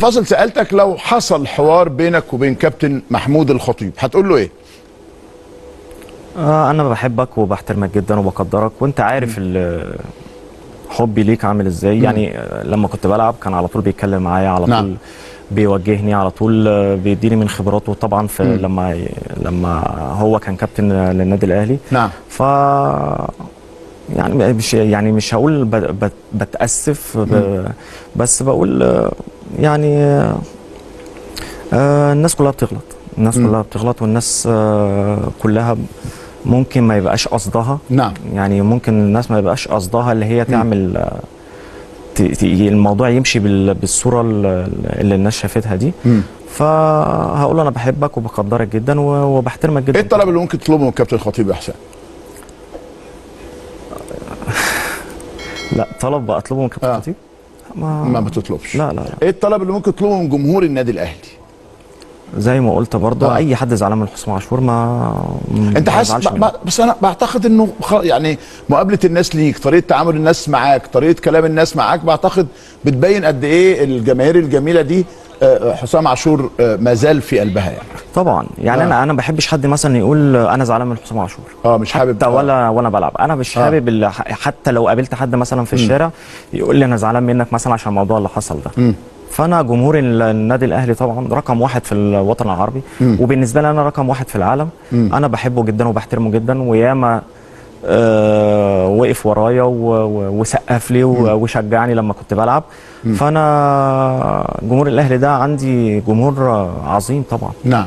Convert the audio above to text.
فاصل سألتك لو حصل حوار بينك وبين كابتن محمود الخطيب هتقول له ايه؟ انا بحبك وبحترمك جدا وبقدرك، وانت عارف حبي ليك عامل ازاي. يعني لما كنت بلعب كان على طول بيتكلم معايا، على طول بيوجهني، على طول بيديني من خبراته طبعا في لما هو كان كابتن للنادي الاهلي. نعم. ف يعني مش هقول بتأسف بس بقول يعني الناس كلها بتغلط، الناس كلها بتغلط، والناس كلها ممكن ما يبقاش قصدها. نعم. يعني ممكن الناس ما يبقاش قصدها اللي هي تعمل الموضوع يمشي بالصوره اللي الناس شافتها دي. فهقول انا بحبك وبقدرك جدا وبحترمك جدا. ايه الطلب اللي ممكن تطلبه من الكابتن الخطيب يا حسام؟ لا، طلب اطلبه من الكابتن الخطيب؟ ما بتطلبش. لا. ايه الطلب اللي ممكن تطلبه من جمهور النادي الاهلي؟ زي ما قلت برضه اي حد زعلان من حسام عاشور انت حاسس بس انا بعتقد انه يعني مقابله الناس ليك، طريقه تعامل الناس معاك، طريقه كلام الناس معاك، بعتقد بتبين قد ايه الجماهير الجميله دي حسام عاشور ما زال في قلبها يعني. طبعا يعني انا ما بحبش حد مثلا يقول انا زعلان من حسام عاشور. مش حابب حتى وانا بلعب انا مش حابب حتى لو قابلت حد مثلا في الشارع يقول لي انا زعلان منك مثلا عشان الموضوع اللي حصل ده. فانا جمهور النادي الاهلي طبعا رقم واحد في الوطن العربي، وبالنسبه لي انا رقم واحد في العالم. انا بحبه جدا وبحترمه جدا، وياما وقف ورايا وسقف لي وشجعني لما كنت بلعب. فانا جمهور الاهلي ده عندي جمهور عظيم طبعا. نعم.